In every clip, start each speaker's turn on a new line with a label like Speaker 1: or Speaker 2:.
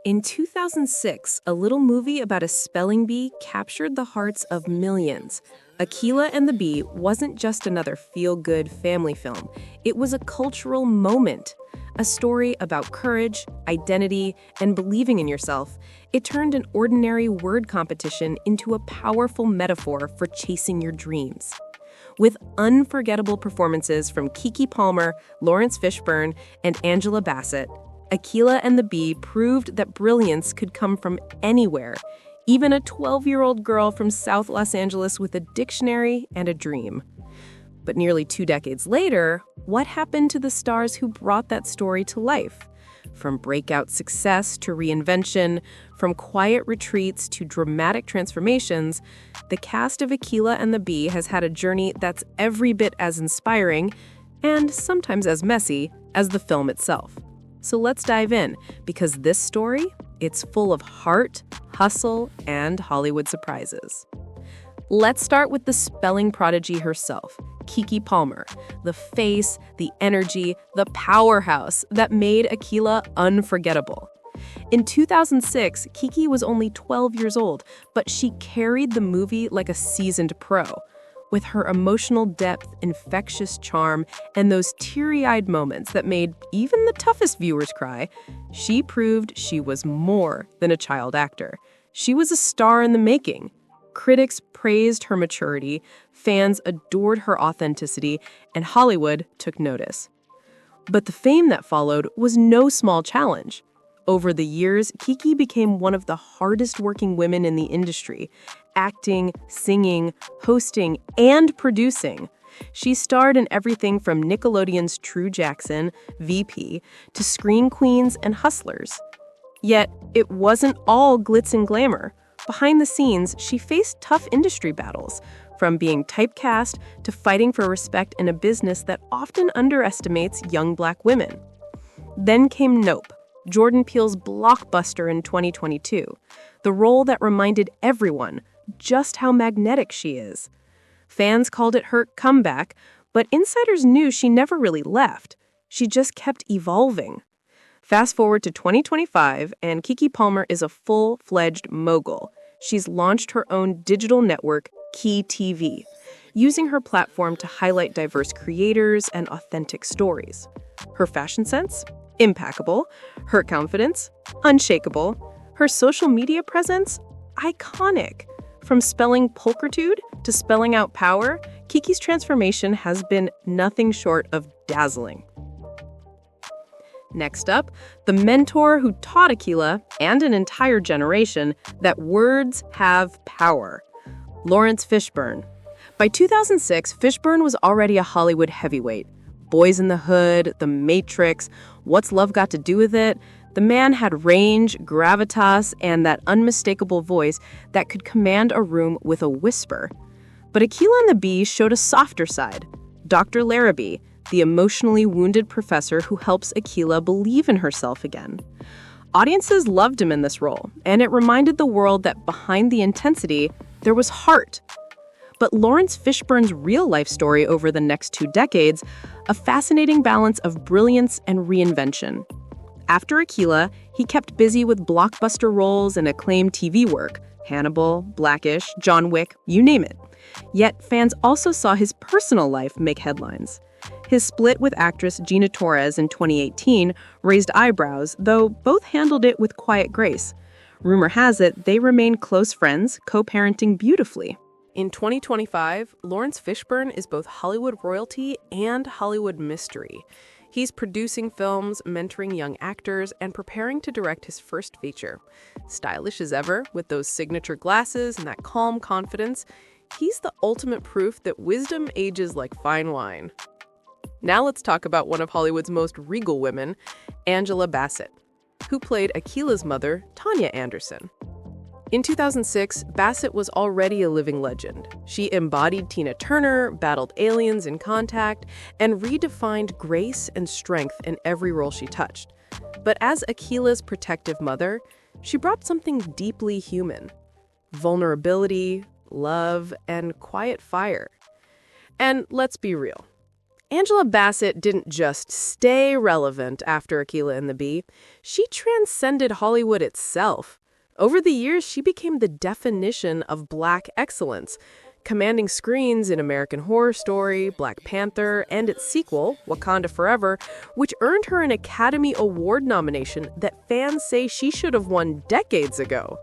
Speaker 1: In 2006, a little movie about a spelling bee captured the hearts of millions. Akeelah and the Bee wasn't just another feel-good family film. It was a cultural moment. A story about courage, identity, and believing in yourself. It turned an ordinary word competition into a powerful metaphor for chasing your dreams. With unforgettable performances from Keke Palmer, Laurence Fishburne, and Angela Bassett, Akeelah and the Bee proved that brilliance could come from anywhere, even a 12-year-old girl from South Los Angeles with a dictionary and a dream. But nearly 2 decades later, what happened to the stars who brought that story to life? From breakout success to reinvention, from quiet retreats to dramatic transformations, the cast of Akeelah and the Bee has had a journey that's every bit as inspiring, and sometimes as messy, as the film itself. So let's dive in, because this story, it's full of heart, hustle, and Hollywood surprises. Let's start with the spelling prodigy herself, Keke Palmer, the face, the energy, the powerhouse that made Akeelah unforgettable. In 2006, Keke was only 12 years old, but she carried the movie like a seasoned pro. With her emotional depth, infectious charm, and those teary-eyed moments that made even the toughest viewers cry, she proved she was more than a child actor. She was a star in the making. Critics praised her maturity, fans adored her authenticity, and Hollywood took notice. But the fame that followed was no small challenge. Over the years, Keke became one of the hardest-working women in the industry, acting, singing, hosting, and producing. She starred in everything from Nickelodeon's True Jackson, VP, to Screen Queens and Hustlers. Yet, it wasn't all glitz and glamour. Behind the scenes, she faced tough industry battles, from being typecast to fighting for respect in a business that often underestimates young Black women. Then came Nope, Jordan Peele's blockbuster in 2022, the role that reminded everyone just how magnetic she is. Fans called it her comeback, but insiders knew she never really left. She just kept evolving. Fast forward to 2025, and Keke Palmer is a full-fledged mogul. She's launched her own digital network, Key TV, using her platform to highlight diverse creators and authentic stories. Her fashion sense? Impeccable. Her confidence? Unshakable. Her social media presence? Iconic. From spelling pulchritude to spelling out power, Keke's transformation has been nothing short of dazzling. Next up, the mentor who taught Akeelah and an entire generation that words have power. Laurence Fishburne. By 2006, Fishburne was already a Hollywood heavyweight. Boys in the Hood, The Matrix, What's Love Got to Do with It? The man had range, gravitas, and that unmistakable voice that could command a room with a whisper. But Akeelah and the Bee showed a softer side. Dr. Larrabee, the emotionally wounded professor who helps Akeelah believe in herself again. Audiences loved him in this role, and it reminded the world that behind the intensity, there was heart. But Laurence Fishburne's real-life story over the next 2 decades, a fascinating balance of brilliance and reinvention. After Akeelah, he kept busy with blockbuster roles and acclaimed TV work, Hannibal, Blackish, John Wick, you name it. Yet fans also saw his personal life make headlines. His split with actress Gina Torres in 2018 raised eyebrows, though both handled it with quiet grace. Rumor has it they remain close friends, co-parenting beautifully. In 2025, Laurence Fishburne is both Hollywood royalty and Hollywood mystery. He's producing films, mentoring young actors, and preparing to direct his first feature. Stylish as ever, with those signature glasses and that calm confidence, he's the ultimate proof that wisdom ages like fine wine. Now let's talk about one of Hollywood's most regal women, Angela Bassett, who played Akeelah's mother, Tanya Anderson. In 2006, Bassett was already a living legend. She embodied Tina Turner, battled aliens in Contact, and redefined grace and strength in every role she touched. But as Akeelah's protective mother, she brought something deeply human: vulnerability, love, and quiet fire. And let's be real. Angela Bassett didn't just stay relevant after Akeelah and the Bee. She transcended Hollywood itself. Over the years, she became the definition of Black excellence, commanding screens in American Horror Story, Black Panther, and its sequel, Wakanda Forever, which earned her an Academy Award nomination that fans say she should have won decades ago.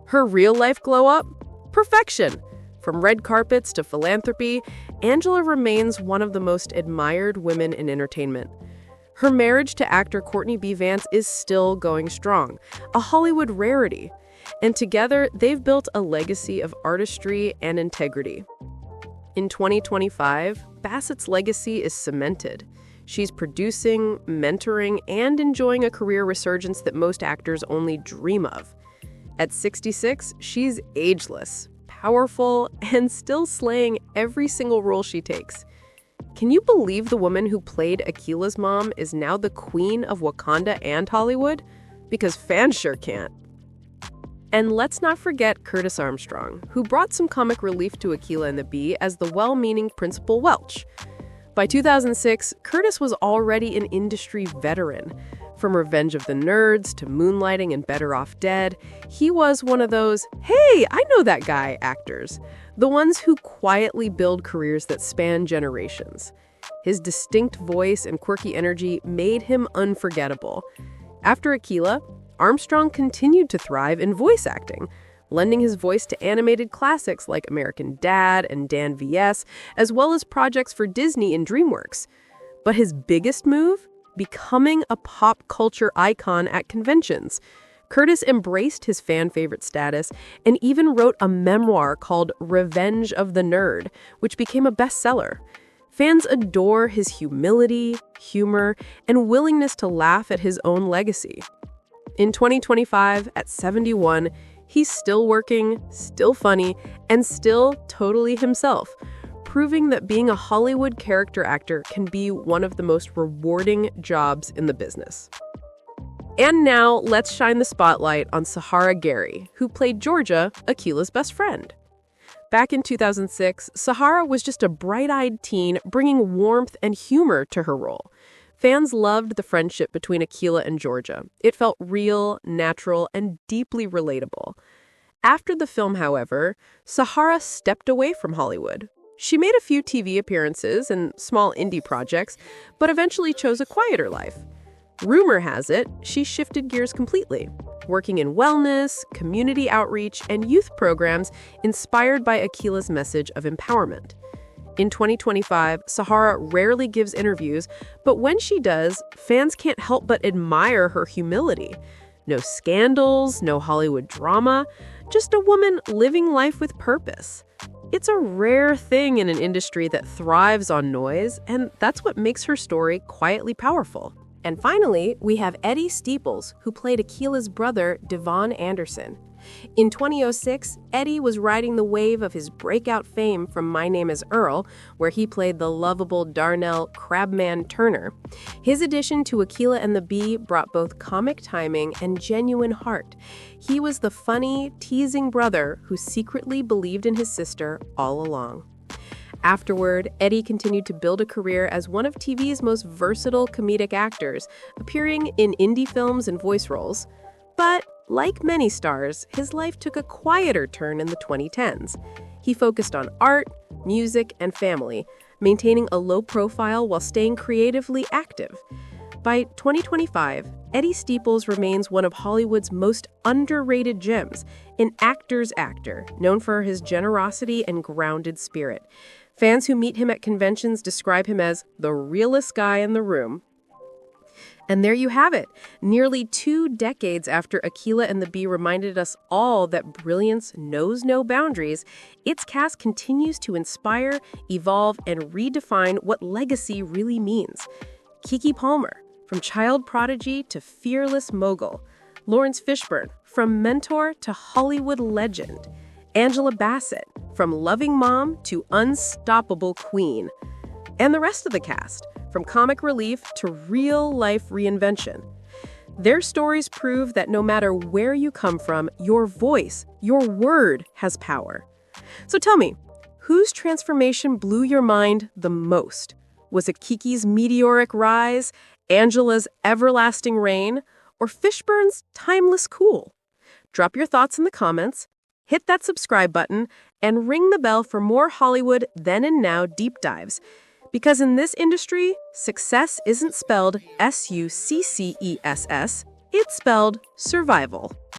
Speaker 1: Her real-life glow-up? Perfection! From red carpets to philanthropy, Angela remains one of the most admired women in entertainment. Her marriage to actor Courtney B. Vance is still going strong, a Hollywood rarity. And together, they've built a legacy of artistry and integrity. In 2025, Bassett's legacy is cemented. She's producing, mentoring, and enjoying a career resurgence that most actors only dream of. At 66, she's ageless, powerful, and still slaying every single role she takes. Can you believe the woman who played Akeelah's mom is now the queen of Wakanda and Hollywood? Because fans sure can't. And let's not forget Curtis Armstrong, who brought some comic relief to Akeelah and the Bee as the well-meaning Principal Welch. By 2006, Curtis was already an industry veteran. From Revenge of the Nerds to Moonlighting and Better Off Dead, he was one of those, "Hey, I know that guy" actors, the ones who quietly build careers that span generations. His distinct voice and quirky energy made him unforgettable. After Akeelah, Armstrong continued to thrive in voice acting, lending his voice to animated classics like American Dad and Dan VS, as well as projects for Disney and DreamWorks. But his biggest move? Becoming a pop culture icon at conventions. Curtis embraced his fan-favorite status and even wrote a memoir called Revenge of the Nerd, which became a bestseller. Fans adore his humility, humor, and willingness to laugh at his own legacy. In 2025, at 71, he's still working, still funny, and still totally himself, proving that being a Hollywood character actor can be one of the most rewarding jobs in the business. And now, let's shine the spotlight on Sahara Gary, who played Georgia, Akeelah's best friend. Back in 2006, Sahara was just a bright-eyed teen bringing warmth and humor to her role. Fans loved the friendship between Akeelah and Georgia. It felt real, natural, and deeply relatable. After the film, however, Sahara stepped away from Hollywood. She made a few TV appearances and small indie projects, but eventually chose a quieter life. Rumor has it, she shifted gears completely, working in wellness, community outreach, and youth programs inspired by Akeelah's message of empowerment. In 2025, Sahara rarely gives interviews, but when she does, fans can't help but admire her humility. No scandals, no Hollywood drama, just a woman living life with purpose. It's a rare thing in an industry that thrives on noise, and that's what makes her story quietly powerful. And finally, we have Eddie Steeples, who played Akeelah's brother, Devon Anderson. In 2006, Eddie was riding the wave of his breakout fame from My Name is Earl, where he played the lovable Darnell Crabman Turner. His addition to Akeelah and the Bee brought both comic timing and genuine heart. He was the funny, teasing brother who secretly believed in his sister all along. Afterward, Eddie continued to build a career as one of TV's most versatile comedic actors, appearing in indie films and voice roles. But like many stars, his life took a quieter turn in the 2010s. He focused on art, music, and family, maintaining a low profile while staying creatively active. By 2025, Eddie Steeples remains one of Hollywood's most underrated gems, an actor's actor, known for his generosity and grounded spirit. Fans who meet him at conventions describe him as the realest guy in the room. And there you have it. Nearly 2 decades after Akeelah and the Bee reminded us all that brilliance knows no boundaries, its cast continues to inspire, evolve, and redefine what legacy really means. Keke Palmer, from child prodigy to fearless mogul. Laurence Fishburne, from mentor to Hollywood legend. Angela Bassett, from loving mom to unstoppable queen. And the rest of the cast, from comic relief to real-life reinvention. Their stories prove that no matter where you come from, your voice, your word has power. So tell me, whose transformation blew your mind the most? Was it Kiki's meteoric rise, Angela's everlasting reign, or Fishburne's timeless cool? Drop your thoughts in the comments, hit that subscribe button, and ring the bell for more Hollywood then and now deep dives. Because in this industry, success isn't spelled Success, it's spelled survival.